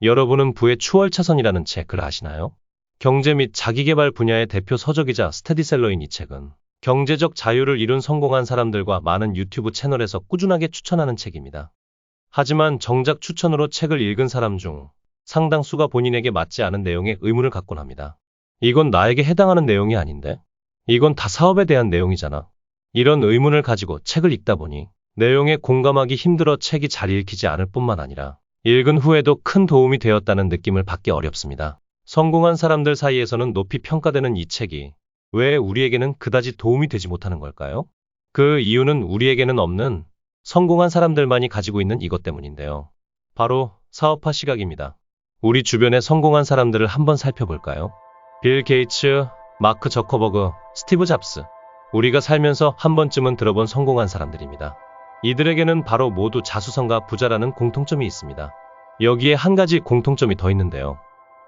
여러분은 부의 추월차선이라는 책을 아시나요? 경제 및 자기계발 분야의 대표 서적이자 스테디셀러인 이 책은 경제적 자유를 이룬 성공한 사람들과 많은 유튜브 채널에서 꾸준하게 추천하는 책입니다. 하지만 정작 추천으로 책을 읽은 사람 중 상당수가 본인에게 맞지 않은 내용에 의문을 갖곤 합니다. 이건 나에게 해당하는 내용이 아닌데? 이건 다 사업에 대한 내용이잖아. 이런 의문을 가지고 책을 읽다 보니 내용에 공감하기 힘들어 책이 잘 읽히지 않을 뿐만 아니라 읽은 후에도 큰 도움이 되었다는 느낌을 받기 어렵습니다. 성공한 사람들 사이에서는 높이 평가되는 이 책이 왜 우리에게는 그다지 도움이 되지 못하는 걸까요? 그 이유는 우리에게는 없는 성공한 사람들만이 가지고 있는 이것 때문인데요. 바로 사업화 시각입니다. 우리 주변의 성공한 사람들을 한번 살펴볼까요? 빌 게이츠, 마크 저커버그, 스티브 잡스. 우리가 살면서 한 번쯤은 들어본 성공한 사람들입니다. 이들에게는 바로 모두 자수성가 부자라는 공통점이 있습니다. 여기에 한 가지 공통점이 더 있는데요.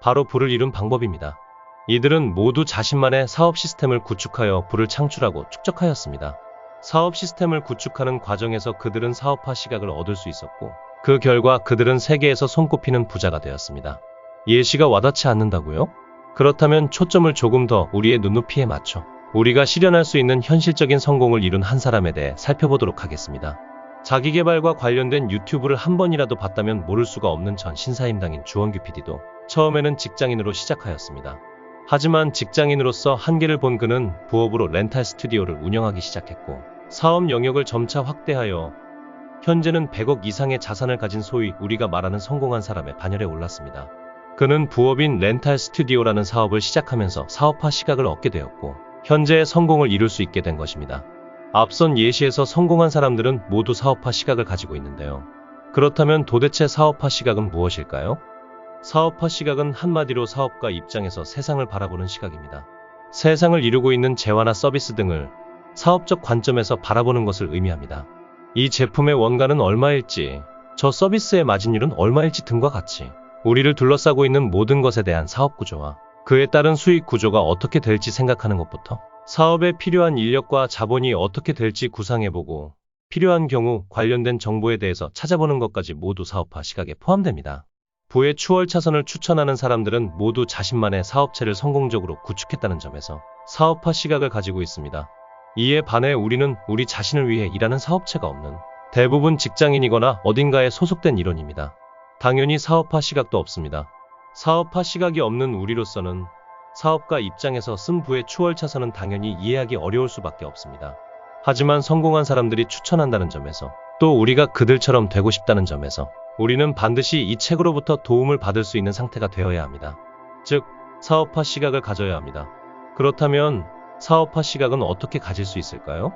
바로 부를 이룬 방법입니다. 이들은 모두 자신만의 사업 시스템을 구축하여 부를 창출하고 축적하였습니다. 사업 시스템을 구축하는 과정에서 그들은 사업화 시각을 얻을 수 있었고, 그 결과 그들은 세계에서 손꼽히는 부자가 되었습니다. 예시가 와닿지 않는다고요? 그렇다면 초점을 조금 더 우리의 눈높이에 맞춰 우리가 실현할 수 있는 현실적인 성공을 이룬 한 사람에 대해 살펴보도록 하겠습니다. 자기계발과 관련된 유튜브를 한 번이라도 봤다면 모를 수가 없는 전 신사임당인 주원규 PD도 처음에는 직장인으로 시작하였습니다. 하지만 직장인으로서 한계를 본 그는 부업으로 렌탈 스튜디오를 운영하기 시작했고, 사업 영역을 점차 확대하여 현재는 100억 이상의 자산을 가진 소위 우리가 말하는 성공한 사람의 반열에 올랐습니다. 그는 부업인 렌탈 스튜디오라는 사업을 시작하면서 사업화 시각을 얻게 되었고, 현재의 성공을 이룰 수 있게 된 것입니다. 앞선 예시에서 성공한 사람들은 모두 사업화 시각을 가지고 있는데요. 그렇다면 도대체 사업화 시각은 무엇일까요? 사업화 시각은 한마디로 사업가 입장에서 세상을 바라보는 시각입니다. 세상을 이루고 있는 재화나 서비스 등을 사업적 관점에서 바라보는 것을 의미합니다. 이 제품의 원가는 얼마일지, 저 서비스의 마진율은 얼마일지 등과 같이 우리를 둘러싸고 있는 모든 것에 대한 사업 구조와 그에 따른 수익 구조가 어떻게 될지 생각하는 것부터 사업에 필요한 인력과 자본이 어떻게 될지 구상해보고 필요한 경우 관련된 정보에 대해서 찾아보는 것까지 모두 사업화 시각에 포함됩니다. 부의 추월 차선을 추천하는 사람들은 모두 자신만의 사업체를 성공적으로 구축했다는 점에서 사업화 시각을 가지고 있습니다. 이에 반해 우리는 우리 자신을 위해 일하는 사업체가 없는 대부분 직장인이거나 어딘가에 소속된 일원입니다. 당연히 사업화 시각도 없습니다. 사업화 시각이 없는 우리로서는 사업가 입장에서 쓴 부의 추월 차선은 당연히 이해하기 어려울 수밖에 없습니다. 하지만 성공한 사람들이 추천한다는 점에서, 또 우리가 그들처럼 되고 싶다는 점에서 우리는 반드시 이 책으로부터 도움을 받을 수 있는 상태가 되어야 합니다. 즉, 사업화 시각을 가져야 합니다. 그렇다면 사업화 시각은 어떻게 가질 수 있을까요?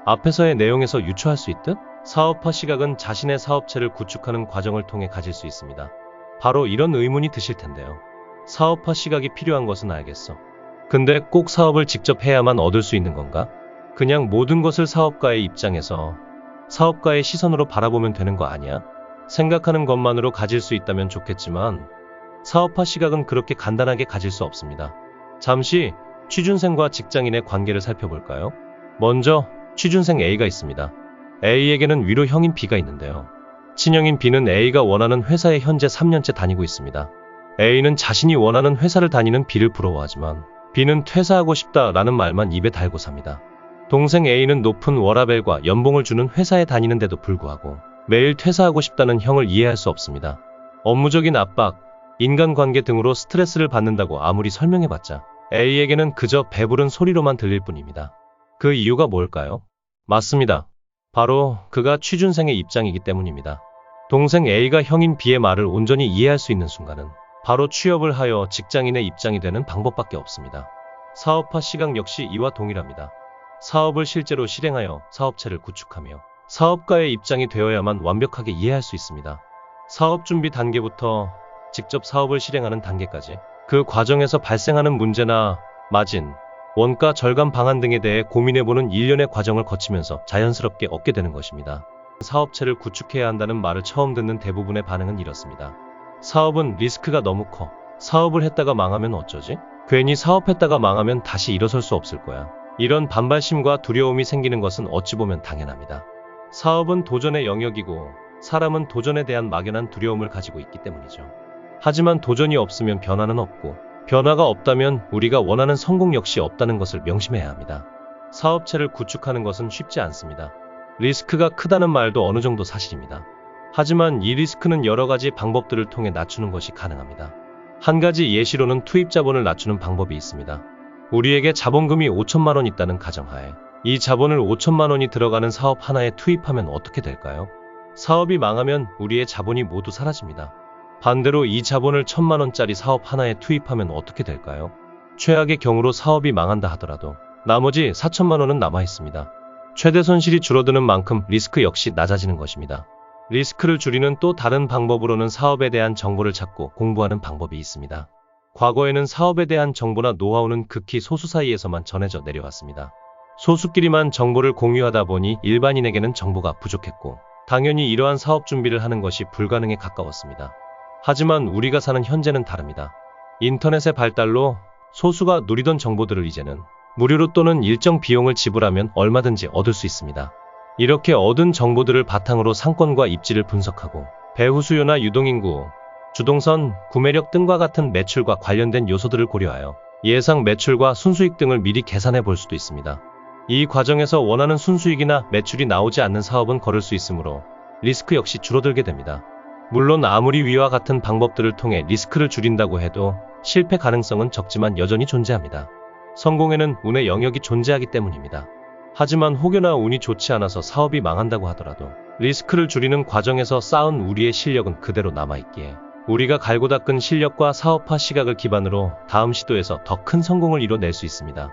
앞에서의 내용에서 유추할 수 있듯 사업화 시각은 자신의 사업체를 구축하는 과정을 통해 가질 수 있습니다. 바로 이런 의문이 드실 텐데요. 사업화 시각이 필요한 것은 알겠어. 근데 꼭 사업을 직접 해야만 얻을 수 있는 건가? 그냥 모든 것을 사업가의 입장에서 사업가의 시선으로 바라보면 되는 거 아니야? 생각하는 것만으로 가질 수 있다면 좋겠지만 사업화 시각은 그렇게 간단하게 가질 수 없습니다. 잠시 취준생과 직장인의 관계를 살펴볼까요? 먼저 취준생 A가 있습니다. A에게는 위로 형인 B가 있는데요. 친형인 B는 A가 원하는 회사에 현재 3년째 다니고 있습니다. A는 자신이 원하는 회사를 다니는 B를 부러워하지만 B는 퇴사하고 싶다라는 말만 입에 달고 삽니다. 동생 A는 높은 워라밸과 연봉을 주는 회사에 다니는데도 불구하고 매일 퇴사하고 싶다는 형을 이해할 수 없습니다. 업무적인 압박, 인간관계 등으로 스트레스를 받는다고 아무리 설명해봤자 A에게는 그저 배부른 소리로만 들릴 뿐입니다. 그 이유가 뭘까요? 맞습니다. 바로 그가 취준생의 입장이기 때문입니다. 동생 A가 형인 B의 말을 온전히 이해할 수 있는 순간은 바로 취업을 하여 직장인의 입장이 되는 방법밖에 없습니다. 사업화 시각 역시 이와 동일합니다. 사업을 실제로 실행하여 사업체를 구축하며 사업가의 입장이 되어야만 완벽하게 이해할 수 있습니다. 사업 준비 단계부터 직접 사업을 실행하는 단계까지 그 과정에서 발생하는 문제나 마진, 원가 절감 방안 등에 대해 고민해보는 일련의 과정을 거치면서 자연스럽게 얻게 되는 것입니다. 사업체를 구축해야 한다는 말을 처음 듣는 대부분의 반응은 이렇습니다. 사업은 리스크가 너무 커. 사업을 했다가 망하면 어쩌지? 괜히 사업했다가 망하면 다시 일어설 수 없을 거야. 이런 반발심과 두려움이 생기는 것은 어찌 보면 당연합니다. 사업은 도전의 영역이고 사람은 도전에 대한 막연한 두려움을 가지고 있기 때문이죠. 하지만 도전이 없으면 변화는 없고, 변화가 없다면 우리가 원하는 성공 역시 없다는 것을 명심해야 합니다. 사업체를 구축하는 것은 쉽지 않습니다. 리스크가 크다는 말도 어느 정도 사실입니다. 하지만 이 리스크는 여러 가지 방법들을 통해 낮추는 것이 가능합니다. 한 가지 예시로는 투입 자본을 낮추는 방법이 있습니다. 우리에게 자본금이 5천만 원 있다는 가정하에 이 자본을 5천만 원이 들어가는 사업 하나에 투입하면 어떻게 될까요? 사업이 망하면 우리의 자본이 모두 사라집니다. 반대로 이 자본을 1,000만 원짜리 사업 하나에 투입하면 어떻게 될까요? 최악의 경우로 사업이 망한다 하더라도 나머지 4천만 원은 남아 있습니다. 최대 손실이 줄어드는 만큼 리스크 역시 낮아지는 것입니다. 리스크를 줄이는 또 다른 방법으로는 사업에 대한 정보를 찾고 공부하는 방법이 있습니다. 과거에는 사업에 대한 정보나 노하우는 극히 소수 사이에서만 전해져 내려왔습니다. 소수끼리만 정보를 공유하다 보니 일반인에게는 정보가 부족했고, 당연히 이러한 사업 준비를 하는 것이 불가능에 가까웠습니다. 하지만 우리가 사는 현재는 다릅니다. 인터넷의 발달로 소수가 누리던 정보들을 이제는 무료로 또는 일정 비용을 지불하면 얼마든지 얻을 수 있습니다. 이렇게 얻은 정보들을 바탕으로 상권과 입지를 분석하고 배후 수요나 유동인구, 주동선, 구매력 등과 같은 매출과 관련된 요소들을 고려하여 예상 매출과 순수익 등을 미리 계산해 볼 수도 있습니다. 이 과정에서 원하는 순수익이나 매출이 나오지 않는 사업은 걸을 수 있으므로 리스크 역시 줄어들게 됩니다. 물론 아무리 위와 같은 방법들을 통해 리스크를 줄인다고 해도 실패 가능성은 적지만 여전히 존재합니다. 성공에는 운의 영역이 존재하기 때문입니다. 하지만 혹여나 운이 좋지 않아서 사업이 망한다고 하더라도 리스크를 줄이는 과정에서 쌓은 우리의 실력은 그대로 남아있기에 우리가 갈고 닦은 실력과 사업화 시각을 기반으로 다음 시도에서 더 큰 성공을 이뤄낼 수 있습니다.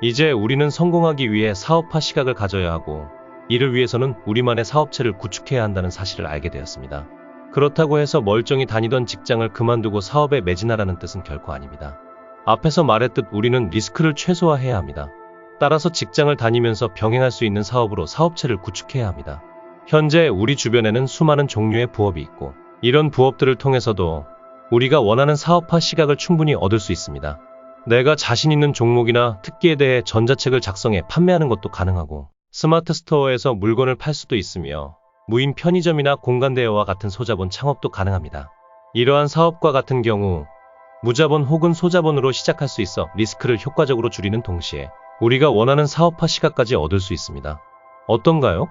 이제 우리는 성공하기 위해 사업화 시각을 가져야 하고, 이를 위해서는 우리만의 사업체를 구축해야 한다는 사실을 알게 되었습니다. 그렇다고 해서 멀쩡히 다니던 직장을 그만두고 사업에 매진하라는 뜻은 결코 아닙니다. 앞에서 말했듯 우리는 리스크를 최소화해야 합니다. 따라서 직장을 다니면서 병행할 수 있는 사업으로 사업체를 구축해야 합니다. 현재 우리 주변에는 수많은 종류의 부업이 있고, 이런 부업들을 통해서도 우리가 원하는 사업화 시각을 충분히 얻을 수 있습니다. 내가 자신 있는 종목이나 특기에 대해 전자책을 작성해 판매하는 것도 가능하고, 스마트 스토어에서 물건을 팔 수도 있으며, 무인 편의점이나 공간 대여와 같은 소자본 창업도 가능합니다. 이러한 사업과 같은 경우 무자본 혹은 소자본으로 시작할 수 있어 리스크를 효과적으로 줄이는 동시에 우리가 원하는 사업화 시각까지 얻을 수 있습니다. 어떤가요?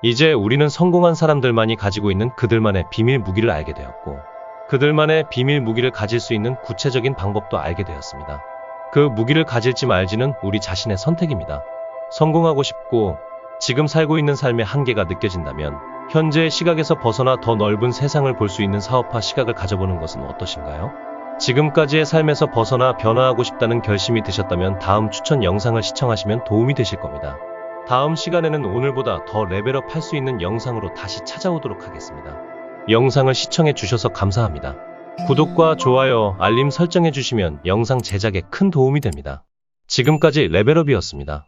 이제 우리는 성공한 사람들만이 가지고 있는 그들만의 비밀 무기를 알게 되었고, 그들만의 비밀 무기를 가질 수 있는 구체적인 방법도 알게 되었습니다. 그 무기를 가질지 말지는 우리 자신의 선택입니다. 성공하고 싶고 지금 살고 있는 삶의 한계가 느껴진다면 현재의 시각에서 벗어나 더 넓은 세상을 볼 수 있는 사업화 시각을 가져보는 것은 어떠신가요? 지금까지의 삶에서 벗어나 변화하고 싶다는 결심이 드셨다면 다음 추천 영상을 시청하시면 도움이 되실 겁니다. 다음 시간에는 오늘보다 더 레벨업 할 수 있는 영상으로 다시 찾아오도록 하겠습니다. 영상을 시청해 주셔서 감사합니다. 구독과 좋아요, 알림 설정해 주시면 영상 제작에 큰 도움이 됩니다. 지금까지 레벨업이었습니다.